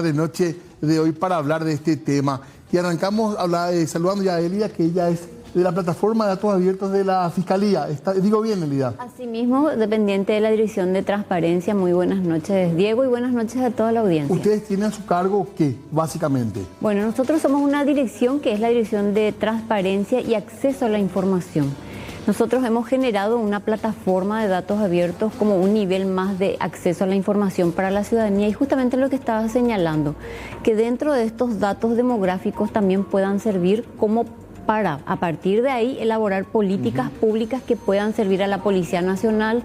De noche de hoy para hablar de este tema. Y arrancamos saludando ya a Elida, que ella es de la plataforma de datos abiertos de la Fiscalía. Digo bien, Elida. Asimismo, dependiente de la Dirección de Transparencia. Muy buenas noches, Diego, y buenas noches a toda la audiencia. ¿Ustedes tienen a su cargo qué, básicamente? Bueno, nosotros somos una dirección que es la Dirección de Transparencia y Acceso a la Información. Nosotros hemos generado una plataforma de datos abiertos como un nivel más de acceso a la información para la ciudadanía, y justamente lo que estaba señalando, que dentro de estos datos demográficos también puedan servir como para, a partir de ahí, elaborar políticas públicas que puedan servir a la Policía Nacional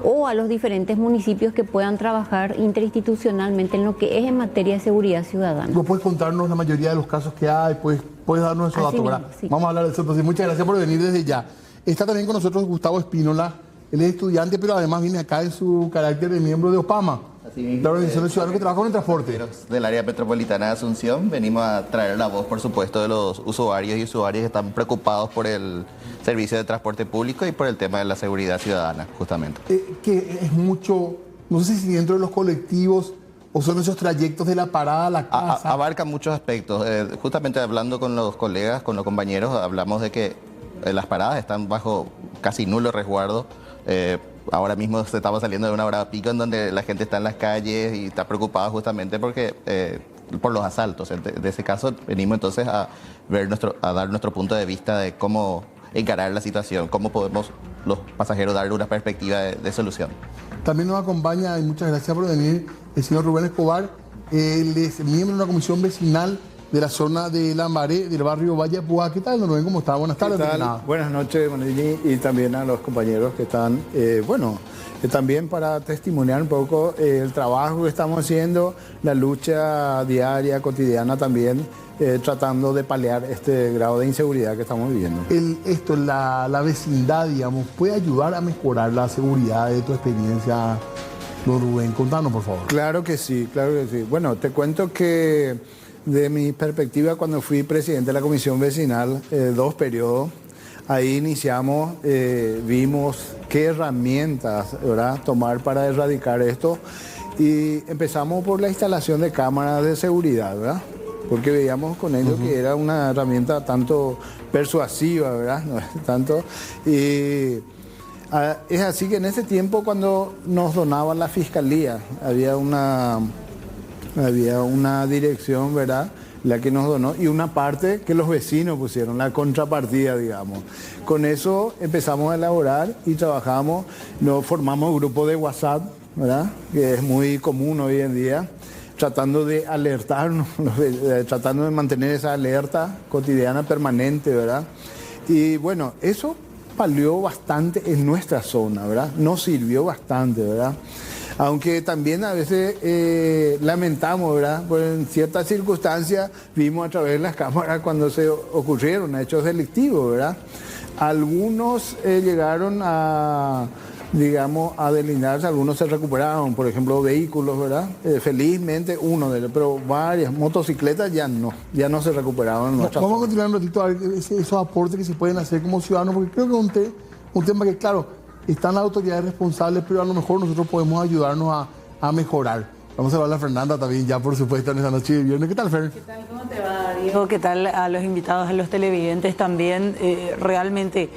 o a los diferentes municipios que puedan trabajar interinstitucionalmente en lo que es en materia de seguridad ciudadana. ¿No puedes contarnos la mayoría de los casos que hay? ¿Puedes darnos esos datos, ¿verdad? Sí. Vamos a hablar de eso. Entonces, muchas gracias por venir desde ya. Está también con nosotros Gustavo Espínola. Él es estudiante, pero además viene acá en su carácter de miembro de OPAMA, la Organización de Ciudadanos que trabaja con el transporte. Del área metropolitana de Asunción, venimos a traer la voz, por supuesto, de los usuarios y usuarias que están preocupados por el servicio de transporte público y por el tema de la seguridad ciudadana, justamente. Que es mucho, no sé si dentro de los colectivos o son esos trayectos de la parada a la casa. Abarca muchos aspectos. Justamente hablando con los colegas, con los compañeros, hablamos de que las paradas están bajo casi nulo resguardo. Ahora mismo estamos saliendo de una hora pico en donde la gente está en las calles y está preocupada justamente porque por los asaltos. De ese caso venimos entonces a dar nuestro punto de vista de cómo encarar la situación, cómo podemos los pasajeros darle una perspectiva de solución. También nos acompaña, y muchas gracias por venir, el señor Rubén Escobar. Él es miembro de una comisión vecinal de la zona de Lambaré, del barrio Valle Púa. ¿Qué tal, don Rubén? ¿Cómo está? Buenas tardes. Buenas noches, Bonini, y también a los compañeros que están, también para testimoniar un poco el trabajo que estamos haciendo, la lucha diaria, cotidiana también, tratando de paliar este grado de inseguridad que estamos viviendo. La vecindad, digamos, ¿puede ayudar a mejorar la seguridad de tu experiencia, don Rubén? Contanos, por favor. Claro que sí, claro que sí. Bueno, te cuento que de mi perspectiva, cuando fui presidente de la comisión vecinal, 2 periodos, ahí iniciamos, vimos qué herramientas, ¿verdad?, tomar para erradicar esto, y empezamos por la instalación de cámaras de seguridad, ¿verdad?, porque veíamos con ello que era una herramienta tanto persuasiva, ¿verdad?, y es así que en ese tiempo, cuando nos donaban la fiscalía, había una dirección, ¿verdad?, la que nos donó, y una parte que los vecinos pusieron, la contrapartida, digamos. Con eso empezamos a elaborar y trabajamos, formamos grupos de WhatsApp, ¿verdad?, que es muy común hoy en día, tratando de alertarnos, tratando de mantener esa alerta cotidiana permanente, ¿verdad? Y bueno, eso valió bastante en nuestra zona, ¿verdad? Nos sirvió bastante, ¿verdad? Aunque también a veces lamentamos, ¿verdad? Pues en ciertas circunstancias vimos a través de las cámaras cuando se ocurrieron hechos delictivos, ¿verdad? Algunos llegaron a, digamos, a delinearse, algunos se recuperaron, por ejemplo, vehículos, ¿verdad? Felizmente uno de ellos, pero varias motocicletas ya no se recuperaron. Vamos a continuar un ratito a ver esos aportes que se pueden hacer como ciudadanos, porque creo que es un tema que, claro, están las autoridades responsables, pero a lo mejor nosotros podemos ayudarnos a mejorar. Vamos a hablar a Fernanda también, ya por supuesto, en esta noche de viernes. ¿Qué tal, Fer? ¿Qué tal? ¿Cómo te va, Diego? ¿Qué tal a los invitados, a los televidentes también? Realmente,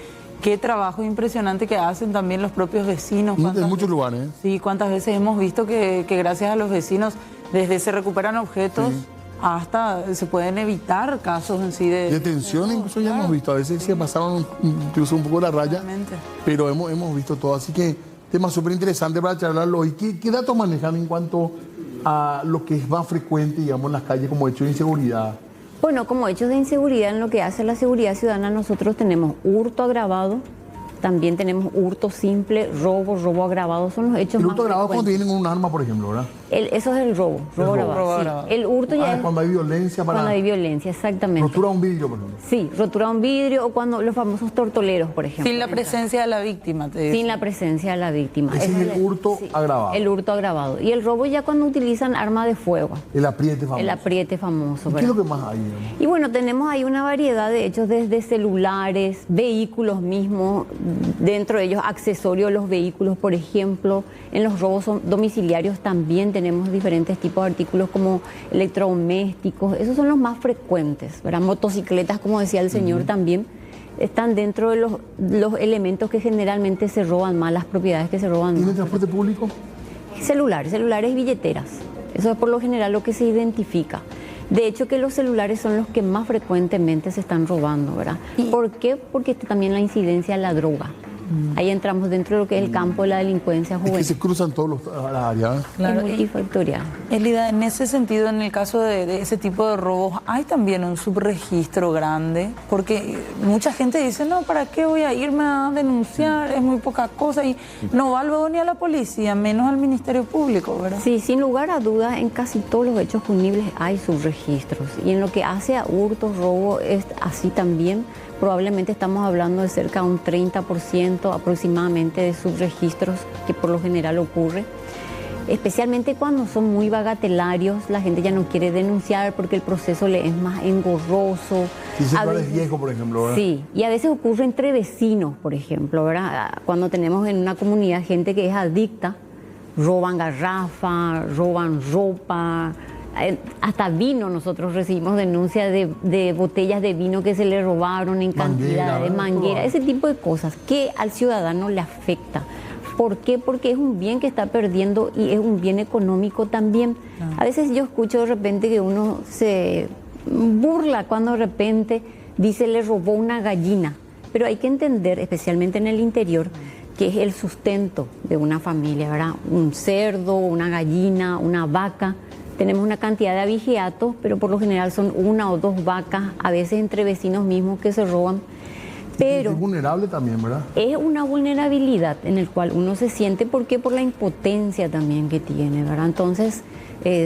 qué trabajo impresionante que hacen también los propios vecinos. En muchos lugares. Sí, cuántas veces hemos visto que gracias a los vecinos, desde se recuperan objetos, hasta se pueden evitar casos en sí de detención, incluso ya hemos visto. A veces se pasaron incluso un poco la raya, pero hemos visto todo. Así que tema súper interesante para charlarlo hoy. ¿Qué datos manejan en cuanto a lo que es más frecuente, digamos, en las calles como hechos de inseguridad? Bueno, como hechos de inseguridad, en lo que hace la seguridad ciudadana, nosotros tenemos hurto agravado, también tenemos hurto simple, robo agravado, son los hechos más frecuentes. El hurto agravado cuando tienen un arma, por ejemplo, ¿verdad? Eso es el robo agravado. Sí. El hurto ya es cuando hay violencia. Cuando hay violencia, exactamente. Rotura un vidrio, por ejemplo. Sí, rotura un vidrio, o cuando los famosos tortoleros, por ejemplo. Sin la presencia de la víctima, te digo. Sin la presencia de la víctima. Ese es el hurto agravado. El hurto agravado. Y el robo ya cuando utilizan arma de fuego. El apriete famoso. El apriete famoso. ¿Qué es lo que más hay, digamos? Y bueno, tenemos ahí una variedad de hechos, desde celulares, vehículos mismos, dentro de ellos accesorios de los vehículos, por ejemplo. En los robos domiciliarios también tenemos diferentes tipos de artículos como electrodomésticos, esos son los más frecuentes, ¿verdad? Motocicletas, como decía el señor también, están dentro de los elementos que generalmente se roban más, las propiedades que se roban más. ¿Y en el transporte público? Celulares y billeteras. Eso es por lo general lo que se identifica. De hecho, que los celulares son los que más frecuentemente se están robando, ¿verdad? ¿Por qué? Porque está también la incidencia de la droga. Ahí entramos dentro de lo que es el campo de la delincuencia juvenil. Es que se cruzan todas las áreas. Claro, es multifactorial. Elida, en ese sentido, en el caso de ese tipo de robos, hay también un subregistro grande, porque mucha gente dice, no, ¿para qué voy a irme a denunciar? Es muy poca cosa y no va luego ni a la policía, menos al Ministerio Público, ¿verdad? Sí, sin lugar a dudas, en casi todos los hechos punibles hay subregistros. Y en lo que hace a hurtos, robo, es así también. Probablemente estamos hablando de cerca de un 30% aproximadamente de subregistros que por lo general ocurre. Especialmente cuando son muy bagatelarios, la gente ya no quiere denunciar porque el proceso le es más engorroso. Si celulares viejos, por ejemplo, ¿verdad? Sí, y a veces ocurre entre vecinos, por ejemplo, ¿verdad? Cuando tenemos en una comunidad gente que es adicta, roban garrafas, roban ropa, hasta vino. Nosotros recibimos denuncias de botellas de vino que se le robaron en cantidad de manguera, ese tipo de cosas que al ciudadano le afecta. ¿Por qué? Porque es un bien que está perdiendo y es un bien económico también. A veces yo escucho de repente que uno se burla cuando de repente dice le robó una gallina, pero hay que entender, especialmente en el interior, que es el sustento de una familia, ¿verdad? Un cerdo, una gallina, una vaca. Tenemos una cantidad de abigeatos, pero por lo general son 1 o 2 vacas, a veces entre vecinos mismos que se roban. Pero es vulnerable también, ¿verdad? Es una vulnerabilidad en el cual uno se siente, porque por la impotencia también que tiene, ¿verdad? Entonces,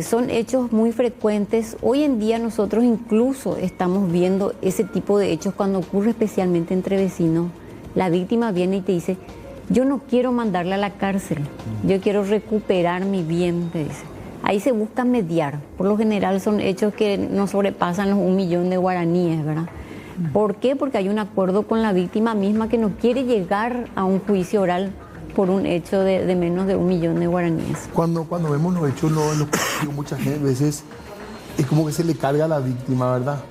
son hechos muy frecuentes. Hoy en día nosotros incluso estamos viendo ese tipo de hechos cuando ocurre especialmente entre vecinos. La víctima viene y te dice, yo no quiero mandarla a la cárcel, yo quiero recuperar mi bien, te dice. Ahí se busca mediar. Por lo general son hechos que no sobrepasan los 1 millón de guaraníes, ¿verdad? ¿Por qué? Porque hay un acuerdo con la víctima misma que no quiere llegar a un juicio oral por un hecho de menos de 1 millón de guaraníes. Cuando vemos los hechos, muchas veces es como que se le carga a la víctima, ¿verdad?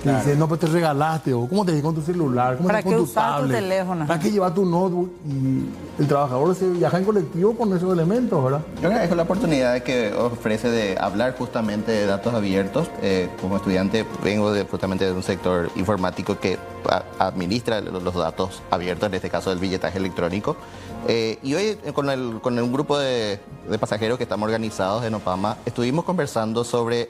Claro. Dice, no, pues te regalaste, o cómo te con tu celular, cómo te con tu tablet, tu teléfono. ¿Para qué llevar tu notebook? Y el trabajador se viaja en colectivo con esos elementos, ¿verdad? Yo agradezco la oportunidad que ofrece de hablar justamente de datos abiertos. Como estudiante vengo justamente de un sector informático que administra los datos abiertos, en este caso del billetaje electrónico. Y hoy con un grupo de pasajeros que estamos organizados en Opama, estuvimos conversando sobre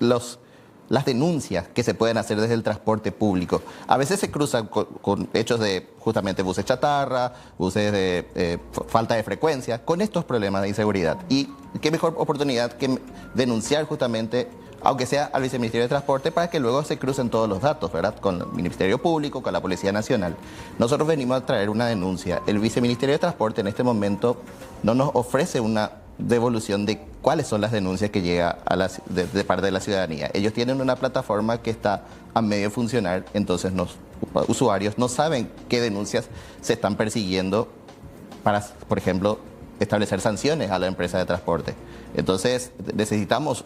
las denuncias que se pueden hacer desde el transporte público. A veces se cruzan con hechos de justamente buses chatarra, buses de falta de frecuencia, con estos problemas de inseguridad. Y qué mejor oportunidad que denunciar justamente, aunque sea al Viceministerio de Transporte, para que luego se crucen todos los datos, ¿verdad? Con el Ministerio Público, con la Policía Nacional. Nosotros venimos a traer una denuncia. El Viceministerio de Transporte en este momento no nos ofrece una devolución de cuáles son las denuncias que llega de parte de la ciudadanía. Ellos tienen una plataforma que está a medio de funcionar, entonces los usuarios no saben qué denuncias se están persiguiendo para, por ejemplo, establecer sanciones a la empresa de transporte. Entonces necesitamos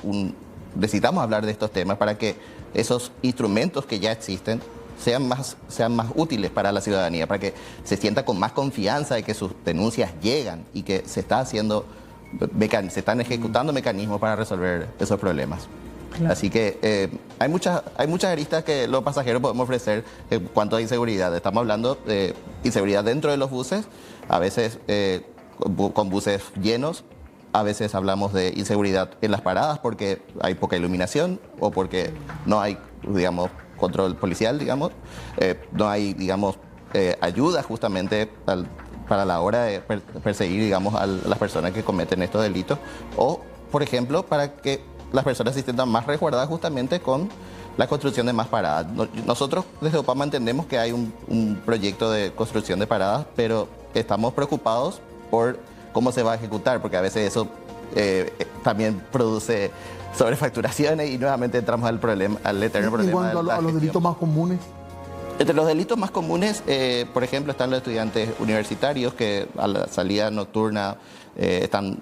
hablar de estos temas para que esos instrumentos que ya existen sean más útiles para la ciudadanía, para que se sienta con más confianza de que sus denuncias llegan y que se están ejecutando mecanismos para resolver esos problemas. Claro. Así que hay muchas aristas que los pasajeros podemos ofrecer en cuanto a inseguridad. Estamos hablando de inseguridad dentro de los buses, a veces con buses llenos, a veces hablamos de inseguridad en las paradas porque hay poca iluminación o porque no hay, digamos, control policial, digamos, no hay, digamos, ayuda justamente para la hora de perseguir, digamos, a las personas que cometen estos delitos, o, por ejemplo, para que las personas se sientan más resguardadas justamente con la construcción de más paradas. Nosotros desde Opama entendemos que hay un proyecto de construcción de paradas, pero estamos preocupados por cómo se va a ejecutar, porque a veces eso también produce sobrefacturaciones y nuevamente entramos al eterno problema. En cuanto a los delitos más comunes. Entre los delitos más comunes, por ejemplo, están los estudiantes universitarios que a la salida nocturna están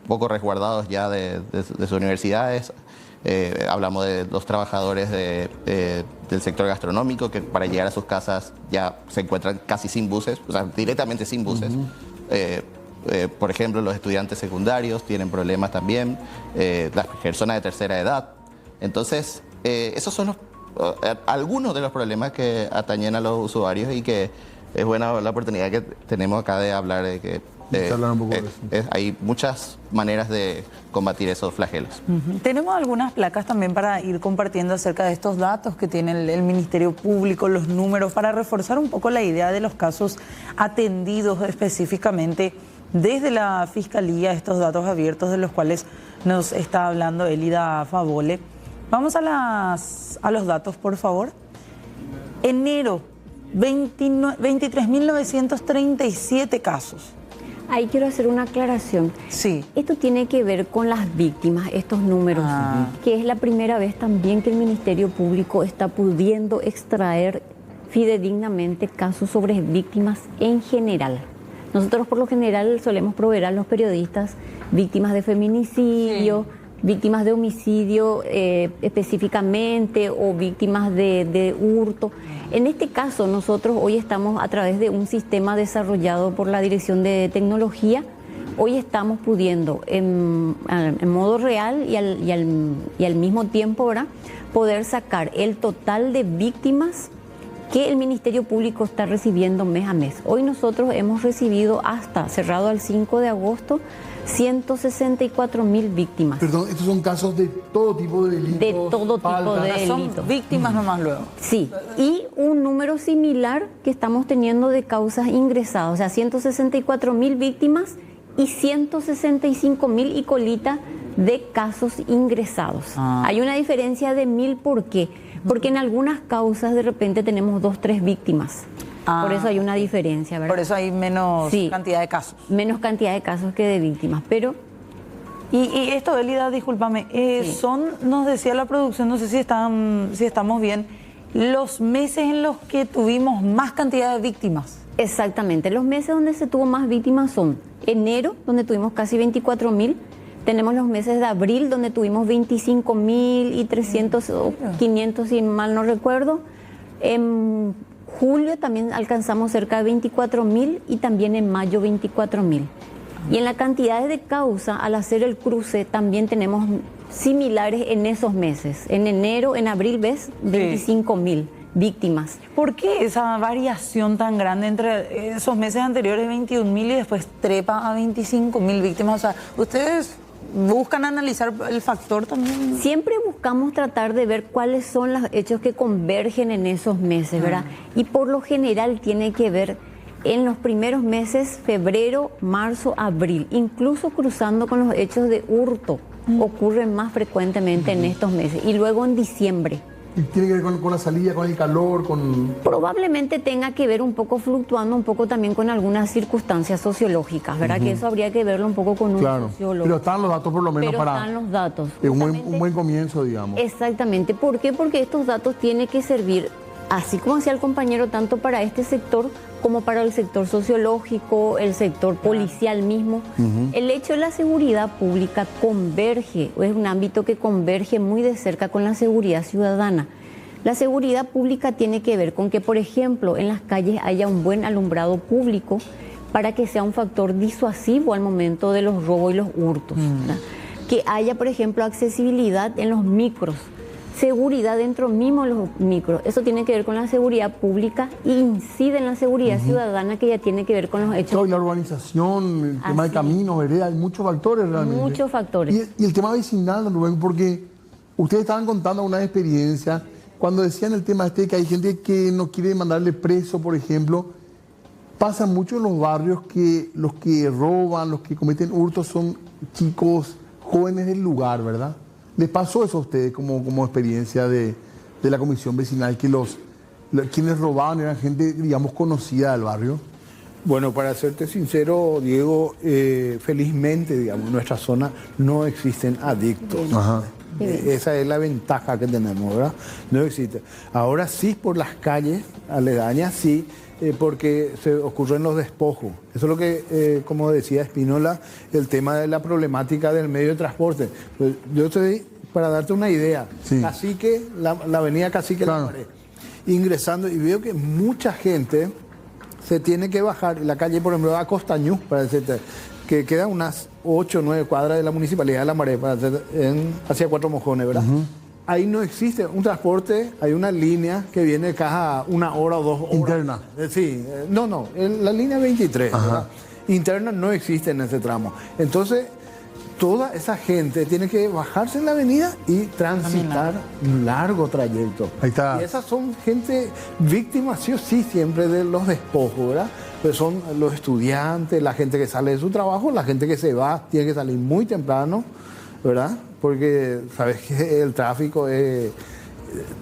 poco resguardados ya de sus universidades. Hablamos de los trabajadores del sector gastronómico que para llegar a sus casas ya se encuentran casi sin buses, o sea, directamente sin buses. Por ejemplo, los estudiantes secundarios tienen problemas también, las personas de tercera edad. Entonces, esos son algunos de los problemas que atañen a los usuarios y que es buena la oportunidad que tenemos acá de hablar de que hablar un poco de eso. hay muchas maneras de combatir esos flagelos. Tenemos algunas placas también para ir compartiendo acerca de estos datos que tiene el Ministerio Público, los números, para reforzar un poco la idea de los casos atendidos específicamente desde la Fiscalía, estos datos abiertos de los cuales nos está hablando Elida Favole. Vamos a los datos, por favor. Enero, 23.937 casos. Ahí quiero hacer una aclaración. Sí. Esto tiene que ver con las víctimas, estos números, que es la primera vez también que el Ministerio Público está pudiendo extraer fidedignamente casos sobre víctimas en general. Nosotros por lo general solemos proveer a los periodistas víctimas de feminicidio, víctimas de homicidio específicamente o víctimas de hurto. En este caso nosotros hoy estamos a través de un sistema desarrollado por la Dirección de Tecnología, hoy estamos pudiendo en modo real y al mismo tiempo, ¿verdad?, poder sacar el total de víctimas que el Ministerio Público está recibiendo mes a mes. Hoy nosotros hemos recibido hasta, cerrado al 5 de agosto, 164.000 víctimas. Perdón, estos son casos de todo tipo de delitos. De todo tipo de delitos. Son víctimas nomás luego. Sí, y un número similar que estamos teniendo de causas ingresadas, o sea, 164.000 víctimas y 165.000 y colita de casos ingresados. Hay una diferencia de 1.000, ¿por qué? Porque en algunas causas de repente tenemos 2, 3 víctimas. Por eso hay una diferencia, ¿verdad? Por eso hay menos cantidad de casos. Menos cantidad de casos que de víctimas, pero... Y esto, Elida, discúlpame, nos decía la producción, no sé si estamos bien, los meses en los que tuvimos más cantidad de víctimas. Exactamente, los meses donde se tuvo más víctimas son enero, donde tuvimos casi 24.000, tenemos los meses de abril, donde tuvimos 25.000 y 300 o 500, si mal no recuerdo. En julio también alcanzamos cerca de 24.000 y también en mayo 24.000. Y en la cantidad de causa, al hacer el cruce, también tenemos similares en esos meses. En enero, en abril, ¿ves? 25.000 víctimas. ¿Por qué esa variación tan grande entre esos meses anteriores, 21.000 y después trepa a 25.000 víctimas? O sea, ustedes buscan analizar el factor también. Siempre buscamos tratar de ver cuáles son los hechos que convergen en esos meses, ¿verdad? Y por lo general tiene que ver en los primeros meses, febrero, marzo, abril, incluso cruzando con los hechos de hurto, ocurren más frecuentemente en estos meses. Y luego en diciembre. ¿Y tiene que ver con la salida, con el calor, con...? Probablemente tenga que ver un poco, fluctuando un poco también con algunas circunstancias sociológicas, ¿verdad? Que eso habría que verlo un poco con un sociólogo. Pero están los datos por lo menos pero están los datos. Es un buen comienzo, digamos. Exactamente. ¿Por qué? Porque estos datos tienen que servir, así como decía el compañero, tanto para este sector como para el sector sociológico, el sector policial mismo. El hecho de la seguridad pública converge, es un ámbito que converge muy de cerca con la seguridad ciudadana. La seguridad pública tiene que ver con que, por ejemplo, en las calles haya un buen alumbrado público para que sea un factor disuasivo al momento de los robos y los hurtos. Que haya, por ejemplo, accesibilidad en los micros. Seguridad dentro mismo de los micros. Eso tiene que ver con la seguridad pública e incide en la seguridad ciudadana, que ya tiene que ver con los hechos. Y la urbanización, el tema de caminos, veredas, hay muchos factores realmente. Muchos factores. Y el tema vecinal, Rubén, porque ustedes estaban contando una experiencia cuando decían el tema que hay gente que no quiere mandarle preso, por ejemplo. Pasa mucho en los barrios que los que roban, los que cometen hurtos son chicos jóvenes del lugar, ¿verdad? ¿Les pasó eso a ustedes como experiencia de la comisión vecinal, que quienes robaban eran gente, digamos, conocida del barrio? Bueno, para serte sincero, Diego, felizmente, digamos, en nuestra zona no existen adictos. Esa es la ventaja que tenemos, ¿verdad? No existe. Ahora sí, por las calles aledañas, sí, porque se ocurren los despojos. Eso es lo que, como decía Espínola, el tema de la problemática del medio de transporte. Pues yo estoy, para darte una idea, Cacique, la avenida Cacique, claro, La Pared, ingresando, y veo que mucha gente se tiene que bajar. La calle, por ejemplo, a Costañú, para decirte, que quedan unas 8 o 9 cuadras de la Municipalidad de La Maré, hacia Cuatro Mojones, ¿verdad? Ahí no existe un transporte, hay una línea que viene cada 1 hora o 2 horas. Interna. Sí, no, la línea 23, ¿verdad? Interna no existe en ese tramo. Entonces, toda esa gente tiene que bajarse en la avenida y transitar un largo trayecto. Ahí está. Y esas son gente víctima, sí o sí, siempre de los despojos, ¿verdad? Pues son los estudiantes, la gente que sale de su trabajo, la gente que se va, tiene que salir muy temprano, ¿verdad? Porque sabes que el tráfico es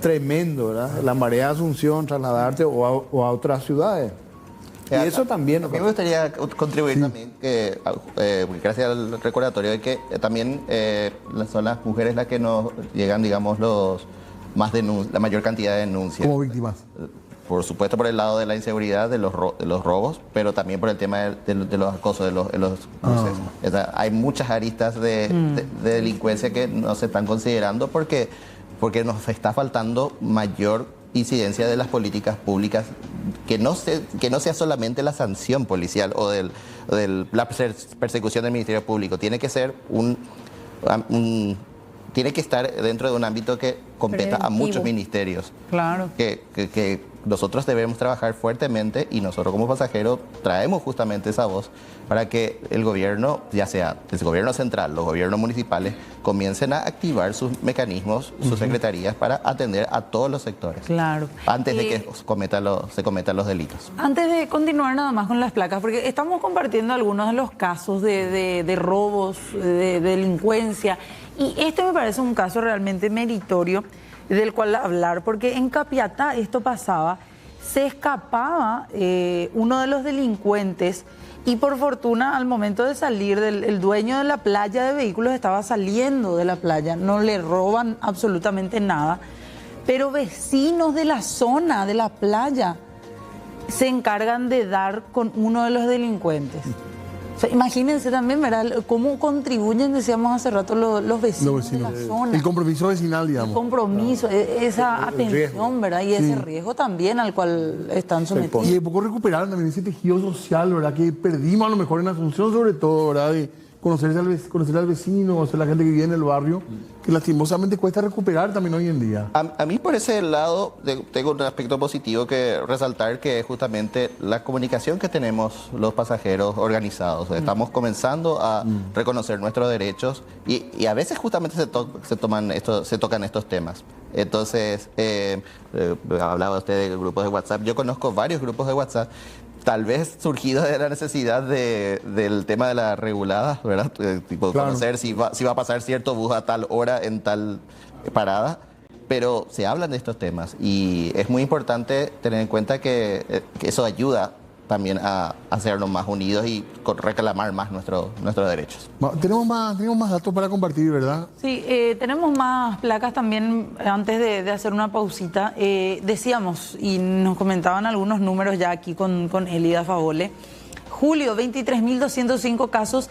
tremendo, ¿verdad? La Marea de Asunción, trasladarte o a otras ciudades. Y eso también. A mí me gustaría contribuir también, gracias al recordatorio, de que también son las mujeres las que nos llegan, digamos, la mayor cantidad de denuncias. Como víctimas. Por supuesto, por el lado de la inseguridad, de los robos, pero también por el tema de los acosos, de los cruces. O sea, hay muchas aristas de delincuencia que no se están considerando porque nos está faltando mayor incidencia de las políticas públicas, que no sea solamente la sanción policial o la persecución del Ministerio Público. Tiene que ser tiene que estar dentro de un ámbito que competa a muchos ministerios. Claro. Que nosotros debemos trabajar fuertemente, y nosotros como pasajeros traemos justamente esa voz para que el gobierno, ya sea el gobierno central, los gobiernos municipales, comiencen a activar sus mecanismos, sus secretarías, para atender a todos los sectores. Claro. Antes de que se cometan los delitos. Antes de continuar nada más con las placas, porque estamos compartiendo algunos de los casos de robos, de delincuencia, y este me parece un caso realmente meritorio del cual hablar, porque en Capiatá esto pasaba, se escapaba uno de los delincuentes, y por fortuna al momento de salir, el dueño de la playa de vehículos estaba saliendo de la playa, no le roban absolutamente nada, pero vecinos de la zona, de la playa, se encargan de dar con uno de los delincuentes. O sea, imagínense también, ¿verdad?, cómo contribuyen, decíamos hace rato, los vecinos de la zona. El compromiso vecinal, digamos. El compromiso, esa atención, ¿verdad? Y ese riesgo también al cual están sometidos. Y de poco recuperar también ese tejido social, ¿verdad?, que perdimos a lo mejor en Asunción, sobre todo, ¿verdad?, de conocer al vecino, conocer a la gente que vive en el barrio, que lastimosamente cuesta recuperar también hoy en día. A mí por ese lado tengo un aspecto positivo que resaltar, que es justamente la comunicación que tenemos los pasajeros organizados. Estamos comenzando a reconocer nuestros derechos y a veces justamente se tocan estos temas. Entonces, hablaba usted de grupos de WhatsApp. Yo conozco varios grupos de WhatsApp, tal vez surgidos de la necesidad del tema de la regulada, ¿verdad? Tipo, claro, conocer si va a pasar cierto bus a tal hora en tal parada, pero se hablan de estos temas y es muy importante tener en cuenta que eso ayuda también a hacernos más unidos y reclamar más nuestros derechos. Tenemos más datos para compartir, ¿verdad? Sí, tenemos más placas también. Antes de hacer una pausita, decíamos, y nos comentaban algunos números ya aquí con Elida Favole. Julio, 23.205 casos,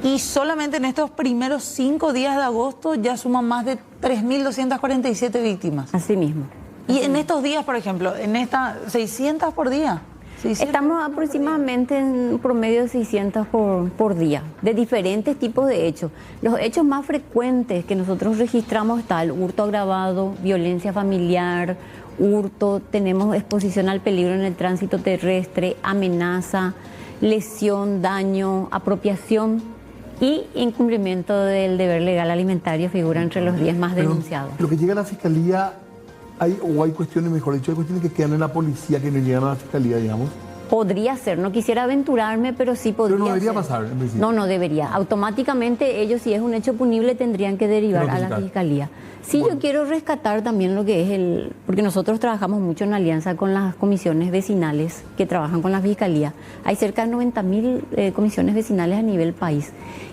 y solamente en estos primeros 5 días de agosto ya suman más de 3.247 víctimas. Así mismo. Y en estos días, por ejemplo, 600 por día. Estamos aproximadamente en un promedio de 600 por día, de diferentes tipos de hechos. Los hechos más frecuentes que nosotros registramos está el hurto agravado, violencia familiar, hurto, tenemos exposición al peligro en el tránsito terrestre, amenaza, lesión, daño, apropiación y incumplimiento del deber legal alimentario figura entre los 10 más denunciados. Lo que llega a la fiscalía... hay cuestiones, mejor dicho, hay cuestiones que quedan en la policía que no llegan a la fiscalía, digamos. Podría ser, no quisiera aventurarme, pero sí podría ser. Pero no debería pasar, en principio. No debería. Automáticamente ellos, si es un hecho punible, tendrían que derivar a la fiscalía. Sí, Bueno. yo quiero rescatar también lo que es porque nosotros trabajamos mucho en alianza con las comisiones vecinales que trabajan con la Fiscalía. Hay cerca de 90.000 comisiones vecinales a nivel país.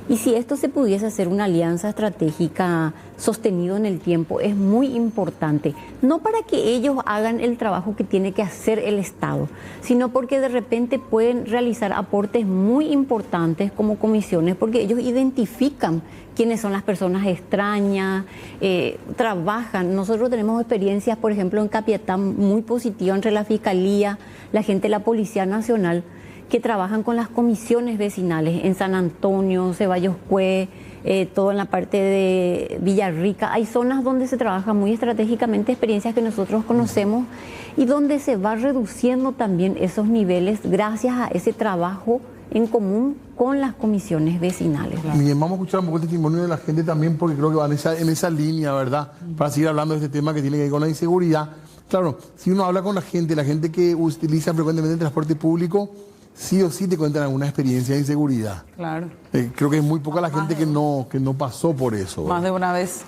Y si esto se pudiese hacer una alianza estratégica sostenido en el tiempo, es muy importante. No para que ellos hagan el trabajo que tiene que hacer el Estado, sino porque de repente pueden realizar aportes muy importantes como comisiones, porque ellos identifican quiénes son las personas extrañas, trabajan. Nosotros tenemos experiencias, por ejemplo, en Capiatá muy positivas entre la Fiscalía, la gente de la Policía Nacional, que trabajan con las comisiones vecinales en San Antonio, Ceballos Cue, todo en la parte de Villarrica. Hay zonas donde se trabaja muy estratégicamente, experiencias que nosotros conocemos y donde se va reduciendo también esos niveles gracias a ese trabajo en común con las comisiones vecinales. Bien, vamos a escuchar un poco el testimonio de la gente también, porque creo que van en esa línea, ¿verdad? Para seguir hablando de este tema que tiene que ver con la inseguridad. Claro, si uno habla con la gente que utiliza frecuentemente el transporte público, sí o sí te cuentan alguna experiencia de inseguridad. Claro. Creo que es muy poca la gente que no pasó por eso. Más de una vez.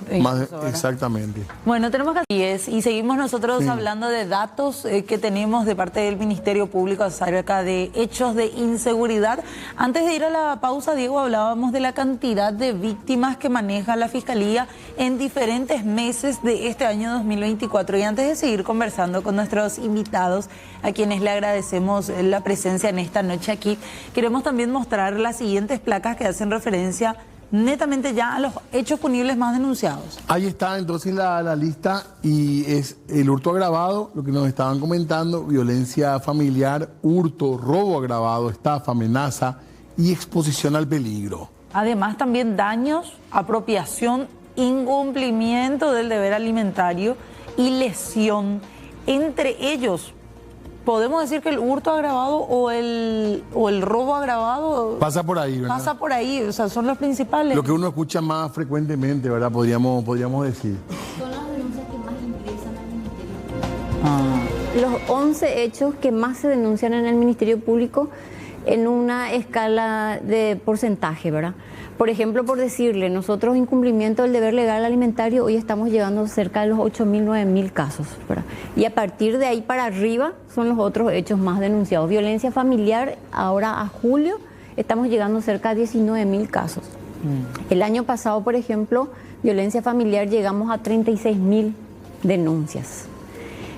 Exactamente. Bueno, tenemos que y seguimos nosotros hablando de datos que tenemos de parte del Ministerio Público acerca de hechos de inseguridad. Antes de ir a la pausa, Diego, hablábamos de la cantidad de víctimas que maneja la Fiscalía en diferentes meses de este año 2024. Y antes de seguir conversando con nuestros invitados, a quienes le agradecemos la presencia en esta noche aquí, queremos también mostrar las siguientes placas que hacen referencia netamente ya a los hechos punibles más denunciados. Ahí está entonces la lista, y es el hurto agravado, lo que nos estaban comentando, violencia familiar, hurto, robo agravado, estafa, amenaza y exposición al peligro. Además también daños, apropiación, incumplimiento del deber alimentario y lesión. Entre ellos, podemos decir que el hurto agravado o el robo agravado Pasa por ahí, ¿verdad? pasa por ahí, o sea, son los principales. Lo que uno escucha más frecuentemente, ¿verdad? Podríamos decir. Son las denuncias que más ingresan al Ministerio Público. Los 11 hechos que más se denuncian en el Ministerio Público en una escala de porcentaje, ¿verdad? Por ejemplo, por decirle, nosotros incumplimiento del deber legal alimentario, hoy estamos llegando cerca de los 8.000, 9.000 casos, ¿verdad? Y a partir de ahí para arriba son los otros hechos más denunciados. Violencia familiar, ahora a julio estamos llegando cerca de 19.000 casos. El año pasado, por ejemplo, violencia familiar llegamos a 36.000 denuncias.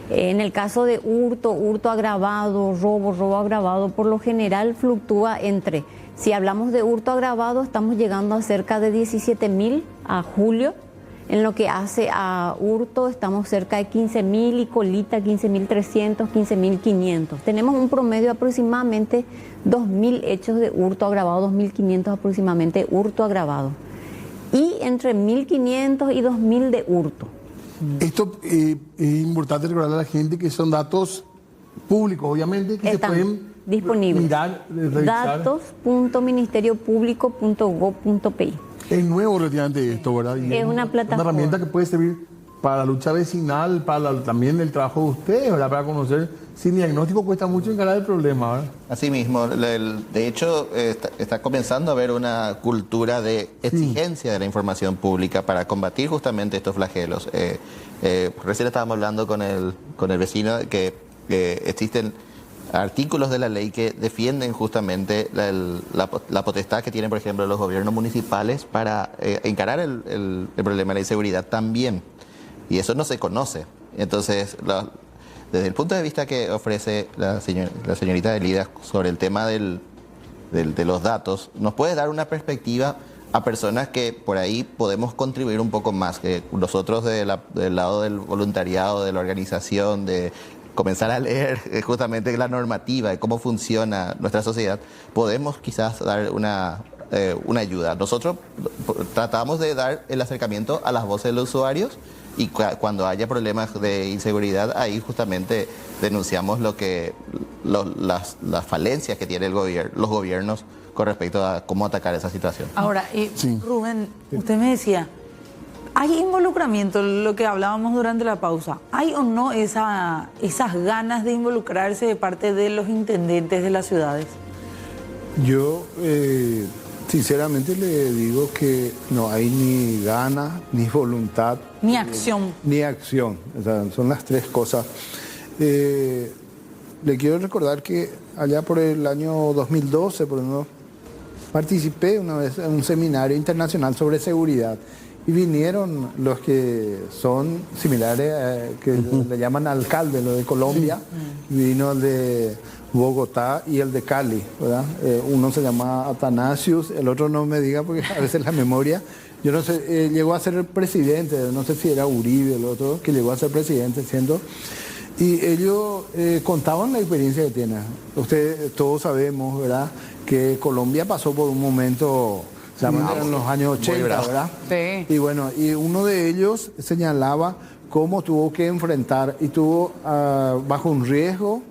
En el caso de hurto agravado, robo agravado, por lo general fluctúa entre, si hablamos de hurto agravado, estamos llegando a cerca de 17.000 a julio. En lo que hace a hurto, estamos cerca de 15.000 y colita 15.300, 15.500. Tenemos un promedio de aproximadamente 2.000 hechos de hurto agravado, 2.500 aproximadamente de hurto agravado. Y entre 1.500 y 2.000 de hurto. Esto es importante recordarle a la gente que son datos públicos, obviamente, que Están se pueden disponibles. mirar, revisar. Datos.ministeriopublico.gov.pi. Es nuevo relativamente esto, ¿verdad? Y Es una plataforma. Una herramienta que puede servir para la lucha vecinal, también el trabajo de ustedes, ¿verdad? Para conocer. Sin diagnóstico cuesta mucho encarar el problema, ¿verdad? Así mismo, de hecho, está comenzando a haber una cultura de exigencia de la información pública para combatir justamente estos flagelos. Recién estábamos hablando con el vecino que existen artículos de la ley que defienden justamente la potestad que tienen, por ejemplo, los gobiernos municipales para encarar el problema de la inseguridad también. Y eso no se conoce. Entonces, desde el punto de vista que ofrece la señorita Elida sobre el tema de los datos, nos puede dar una perspectiva a personas que por ahí podemos contribuir un poco más, que nosotros del lado del voluntariado, de la organización, de comenzar a leer justamente la normativa de cómo funciona nuestra sociedad, podemos quizás dar una ayuda. Nosotros tratamos de dar el acercamiento a las voces de los usuarios, y cuando haya problemas de inseguridad, ahí justamente denunciamos las falencias que tienen los gobiernos con respecto a cómo atacar esa situación. Ahora, Sí. Rubén, usted me decía, ¿hay involucramiento, lo que hablábamos durante la pausa? ¿Hay o no esas ganas de involucrarse de parte de los intendentes de las ciudades? Yo Sinceramente le digo que no hay ni ganas, ni voluntad. Ni acción. Ni acción. O sea, son las tres cosas. Le quiero recordar que allá por el año 2012, por ejemplo, participé una vez en un seminario internacional sobre seguridad y vinieron los que son similares, que le llaman alcalde, lo de Colombia, vino el de Bogotá y el de Cali, ¿verdad? Uno se llama Atanasius, el otro no me diga porque a veces la memoria, yo no sé, llegó a ser presidente, no sé si era Uribe el otro, que llegó a ser presidente siendo... Y ellos contaban la experiencia que tienen. Ustedes todos sabemos, ¿verdad?, que Colombia pasó por un momento, en los años 80, ¿verdad? Sí. Y bueno, y uno de ellos señalaba cómo tuvo que enfrentar y tuvo bajo un riesgo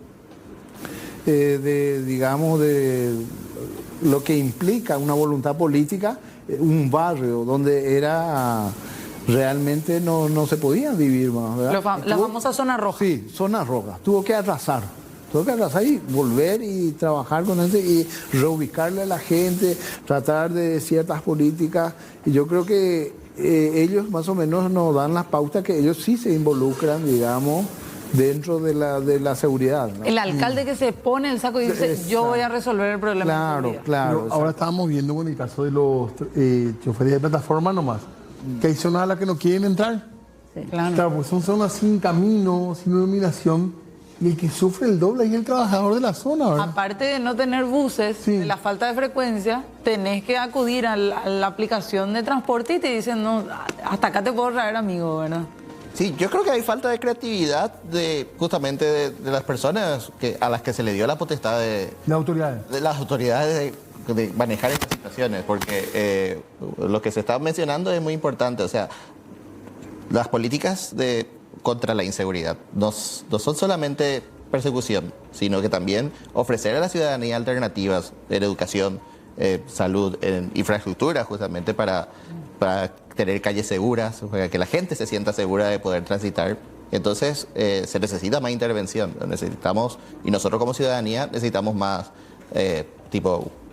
digamos, de lo que implica una voluntad política, un barrio donde era... realmente no se podía vivir más, ¿verdad? La famosa zona roja. Sí, zona roja. Tuvo que arrasar y volver y trabajar con eso y reubicarle a la gente, tratar de ciertas políticas. Y yo creo que ellos más o menos nos dan las pautas que ellos sí se involucran, digamos, dentro de la seguridad, ¿no? El alcalde que se pone el saco y dice, yo voy a resolver el problema. Claro, claro. Pero ahora estábamos viendo con el caso de los choferes de plataforma nomás, que hay zonas a las que no quieren entrar. Sí. Claro, pues son zonas sin camino, sin iluminación, y el que sufre el doble es el trabajador de la zona, ¿verdad? Aparte de no tener buses, Sí. de la falta de frecuencia, tenés que acudir a la aplicación de transporte y te dicen, no, hasta acá te puedo traer, amigo, ¿verdad? Sí, yo creo que hay falta de creatividad justamente de las personas a las que se le dio la potestad De autoridades. de las autoridades de manejar estas situaciones, porque lo que se está mencionando es muy importante. O sea, las políticas contra la inseguridad no son solamente persecución, sino que también ofrecer a la ciudadanía alternativas en educación, salud, en infraestructura, justamente para tener calles seguras, para que la gente se sienta segura de poder transitar. Entonces, se necesita más intervención. Necesitamos, y nosotros como ciudadanía necesitamos más,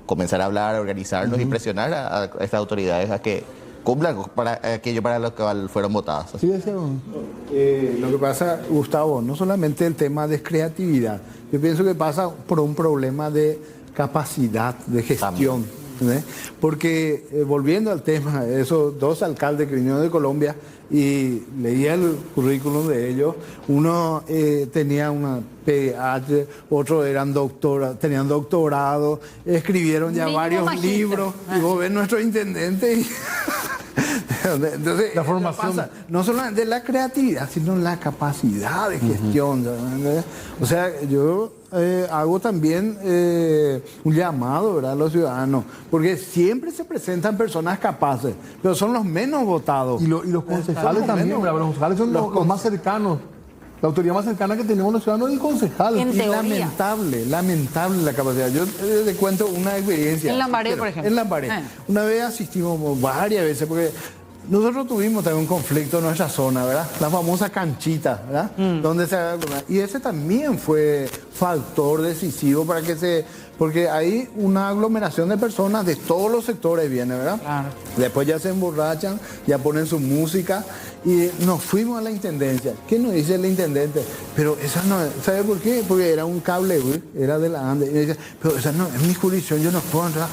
comenzar a hablar, organizarnos y presionar a estas autoridades a que cumplan para aquello para lo que fueron votadas. Sí, decía uno. Lo que pasa, Gustavo, no solamente el tema de creatividad, yo pienso que pasa por un problema de capacidad de gestión. ¿Sí? Porque volviendo al tema, esos dos alcaldes que vinieron de Colombia y leía el currículum de ellos, uno tenía una PhD, otros tenían doctorado, escribieron ya varios magíster. Libros, y vos ves nuestro intendente y... Entonces, La formación. no solamente la creatividad, sino la capacidad de gestión. ¿Verdad? O sea, yo hago también un llamado, ¿verdad?, a los ciudadanos, porque siempre se presentan personas capaces, pero son los menos votados. Y los concejales también, ¿verdad? Los concejales son los más cercanos. La autoridad más cercana que tenemos los ciudadanos es el concejal. En Y teoría. lamentable la capacidad. Yo te cuento una experiencia. En Lambaré, por ejemplo. En Lambaré. Una vez asistimos varias veces, porque nosotros tuvimos también un conflicto en nuestra zona, ¿verdad? La famosa canchita, ¿verdad? Donde y ese también fue factor decisivo para que porque hay una aglomeración de personas de todos los sectores viene, ¿verdad? Claro. Después ya se emborrachan, ya ponen su música y nos fuimos a la intendencia. ¿Qué nos dice el intendente? Pero esa no es, ¿sabe por qué? Porque era un cable, güey, era de la ANDE. Y me dice, pero esa no es mi jurisdicción, yo no puedo entrar.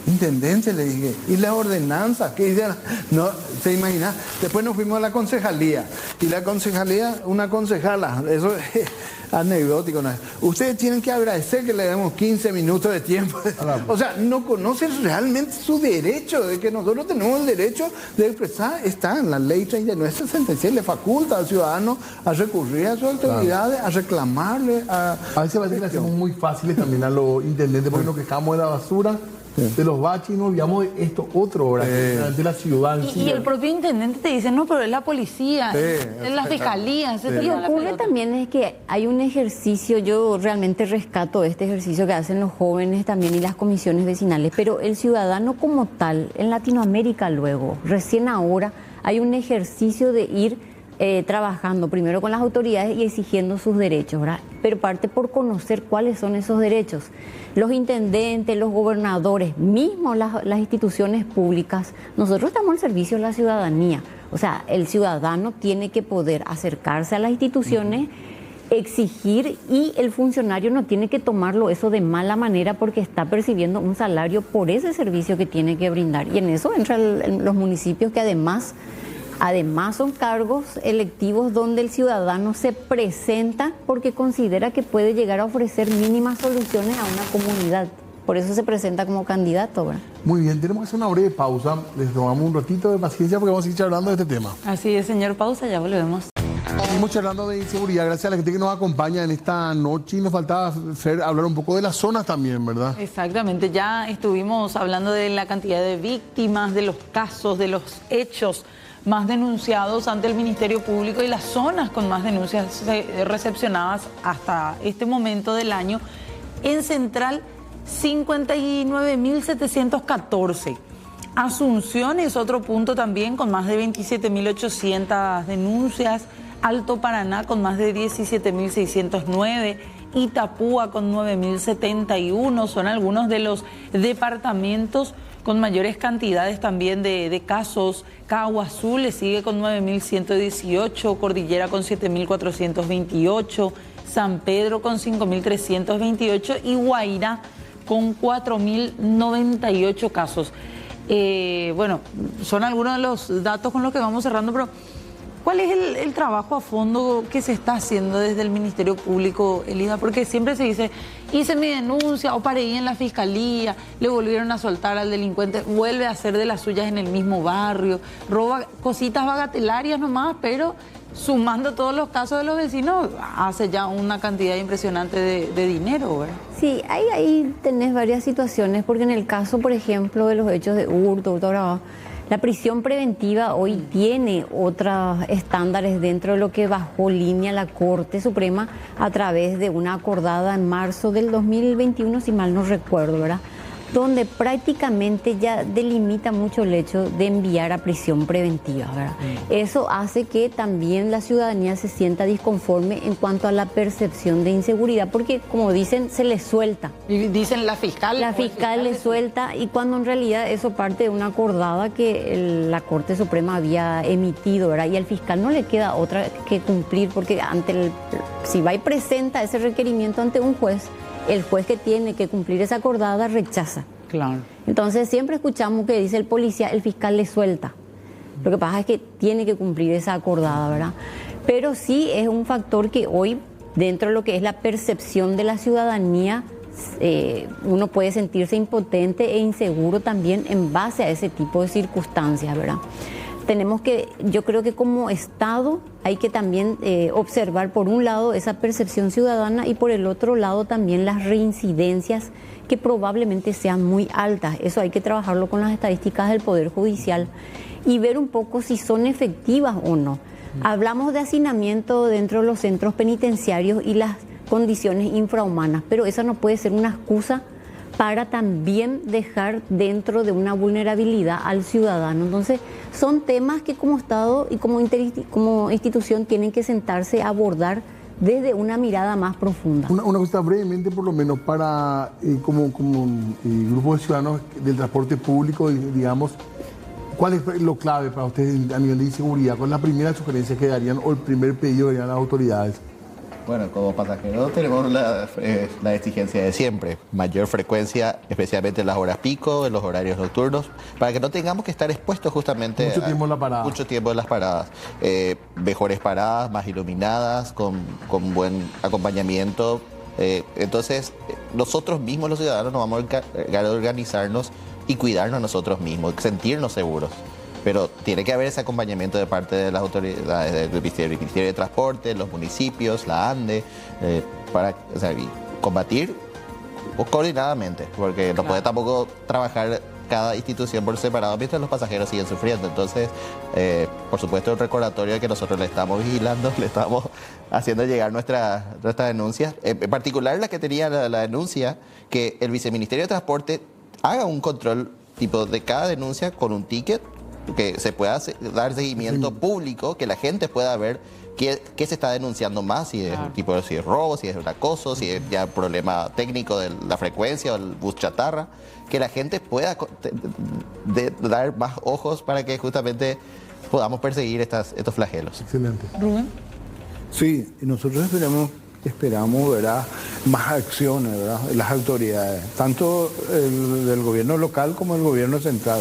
Intendente, le dije, y la ordenanza, ¿qué dice? No, se imagina. Después nos fuimos a la concejalía, y la concejalía, una concejala, eso es anecdótico, ¿no? Ustedes tienen que agradecer que le demos 15 minutos de tiempo. O sea, no conocen realmente su derecho, de que nosotros tenemos el derecho de expresar, está en la ley 3966, le faculta al ciudadano a recurrir a sus autoridades, a reclamarle, A veces parece que le hacemos muy fáciles también a los intendentes porque nos quejamos de la basura, de los baches y nos olvidamos de esto otro, ¿verdad? De la ciudad en sí, Y el ¿verdad? propio intendente te dice, no, pero es la policía, Sí, es la fiscalía. Y ocurre también es que hay un ejercicio, yo realmente rescato este ejercicio que hacen los jóvenes también y las comisiones vecinales, pero el ciudadano como tal, en Latinoamérica luego, recién ahora, hay un ejercicio de ir trabajando primero con las autoridades y exigiendo sus derechos, ¿verdad? Pero parte por conocer cuáles son esos derechos. Los intendentes, los gobernadores, mismos las instituciones públicas, nosotros estamos al servicio de la ciudadanía. O sea, el ciudadano tiene que poder acercarse a las instituciones, exigir, y el funcionario no tiene que tomarlo eso de mala manera porque está percibiendo un salario por ese servicio que tiene que brindar. Y en eso entran los municipios que además son cargos electivos donde el ciudadano se presenta porque considera que puede llegar a ofrecer mínimas soluciones a una comunidad. Por eso se presenta como candidato, ¿verdad? Muy bien, tenemos que hacer una breve pausa. Les tomamos un ratito de paciencia porque vamos a seguir hablando de este tema. Así es, señor, pausa, ya volvemos. Seguimos charlando de inseguridad, gracias a la gente que nos acompaña en esta noche, y nos faltaba hablar un poco de las zonas también, ¿verdad? Exactamente, ya estuvimos hablando de la cantidad de víctimas, de los casos, de los hechos más denunciados ante el Ministerio Público y las zonas con más denuncias recepcionadas hasta este momento del año. En Central, 59.714. Asunción es otro punto también con más de 27.800 denuncias. Alto Paraná con más de 17.609. Itapúa con 9.071. Son algunos de los departamentos con mayores cantidades también de casos. Caguazú le sigue con 9.118, Cordillera con 7.428, San Pedro con 5.328 y Guairá con 4.098 casos. Bueno, son algunos de los datos con los que vamos cerrando, pero ¿cuál es el trabajo a fondo que se está haciendo desde el Ministerio Público, Elida? Porque siempre se dice, hice mi denuncia o paré en la fiscalía, le volvieron a soltar al delincuente, vuelve a hacer de las suyas en el mismo barrio, roba cositas bagatelarias nomás, pero sumando todos los casos de los vecinos, hace ya una cantidad impresionante de dinero, ¿verdad? Sí, ahí tenés varias situaciones, porque en el caso, por ejemplo, de los hechos de hurto agravado, la prisión preventiva hoy tiene otros estándares dentro de lo que bajó línea la Corte Suprema a través de una acordada en marzo del 2021, si mal no recuerdo, ¿verdad? Donde prácticamente ya delimita mucho el hecho de enviar a prisión preventiva, ¿verdad? Eso hace que también la ciudadanía se sienta disconforme en cuanto a la percepción de inseguridad, porque como dicen, se les suelta. Y dicen la fiscal. La fiscal le suelta, y cuando en realidad eso parte de una acordada que la Corte Suprema había emitido, ¿verdad? Y al fiscal no le queda otra que cumplir, porque si va y presenta ese requerimiento ante un juez, el juez que tiene que cumplir esa acordada rechaza. Claro. Entonces siempre escuchamos que dice el policía, el fiscal le suelta. Lo que pasa es que tiene que cumplir esa acordada, ¿verdad? Pero sí es un factor que hoy, dentro de lo que es la percepción de la ciudadanía, uno puede sentirse impotente e inseguro también en base a ese tipo de circunstancias, ¿verdad? Tenemos que, yo creo que como Estado hay que también observar por un lado esa percepción ciudadana y por el otro lado también las reincidencias que probablemente sean muy altas. Eso hay que trabajarlo con las estadísticas del Poder Judicial y ver un poco si son efectivas o no. Hablamos de hacinamiento dentro de los centros penitenciarios y las condiciones infrahumanas, pero esa no puede ser una excusa para también dejar dentro de una vulnerabilidad al ciudadano. Entonces, son temas que como Estado y como institución tienen que sentarse a abordar desde una mirada más profunda. Una cosa brevemente, por lo menos, para como grupo de ciudadanos del transporte público, digamos, ¿cuál es lo clave para ustedes a nivel de inseguridad? ¿Cuál es la primera sugerencia que darían o el primer pedido que darían las autoridades? Bueno, como pasajeros tenemos la exigencia de siempre, mayor frecuencia, especialmente en las horas pico, en los horarios nocturnos, para que no tengamos que estar expuestos justamente mucho tiempo en la parada. Mucho tiempo en las paradas. Mejores paradas, más iluminadas, con buen acompañamiento. Entonces, nosotros mismos los ciudadanos nos vamos a encargar de organizarnos y cuidarnos nosotros mismos, sentirnos seguros. Pero tiene que haber ese acompañamiento de parte de las autoridades del Ministerio de Transporte, los municipios, la ANDE, para combatir coordinadamente, porque no puede tampoco trabajar cada institución por separado mientras los pasajeros siguen sufriendo. Entonces, por supuesto, un recordatorio de que nosotros le estamos vigilando, le estamos haciendo llegar nuestras denuncias, en particular la que tenía la denuncia, que el Viceministerio de Transporte haga un control tipo de cada denuncia con un ticket que se pueda dar seguimiento público, que la gente pueda ver qué se está denunciando más, si es un tipo de, si es robo, si es un acoso, si es ya un problema técnico de la frecuencia o el bus chatarra, que la gente pueda dar más ojos para que justamente podamos perseguir estos flagelos. Excelente. Rubén. Sí, y nosotros esperamos, ¿verdad?, más acciones, ¿verdad?, de las autoridades, tanto del gobierno local como del gobierno central.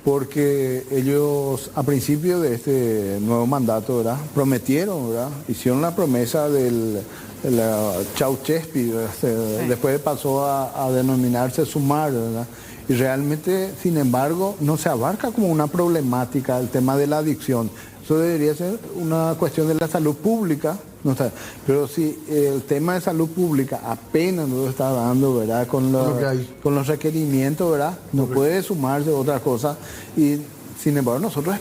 Porque ellos a principio de este nuevo mandato, ¿verdad?, prometieron, ¿verdad?, hicieron la promesa del Ceausescu, después pasó a denominarse Sumar, ¿verdad?, y realmente, sin embargo, no se abarca como una problemática el tema de la adicción. Eso debería ser una cuestión de la salud pública, no está, pero si el tema de salud pública apenas nos lo está dando, ¿verdad?, con los requerimientos, ¿verdad?, no puede sumarse otra cosa, y sin embargo nosotros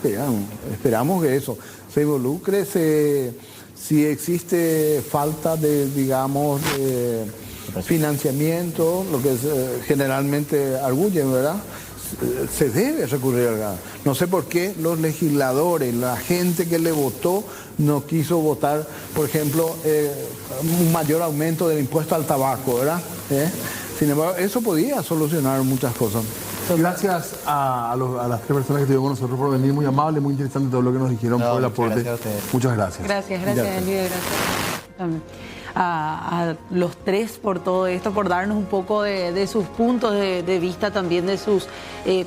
esperamos que eso se involucre, si existe falta de, digamos, financiamiento, lo que generalmente arguyen, ¿verdad?, se debe recurrir al gas. No sé por qué los legisladores, la gente que le votó, no quiso votar, por ejemplo, un mayor aumento del impuesto al tabaco, ¿verdad? Sin embargo, eso podía solucionar muchas cosas. Gracias a las 3 personas que estuvieron con nosotros por venir, muy amable, muy interesante todo lo que nos dijeron por el aporte. Gracias a ustedes. Muchas gracias. Gracias, Elvia, gracias. También. A los 3 por todo esto, por darnos un poco de sus puntos de vista, también de sus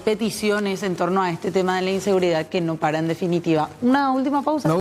peticiones en torno a este tema de la inseguridad que no para en definitiva. Una última pausa.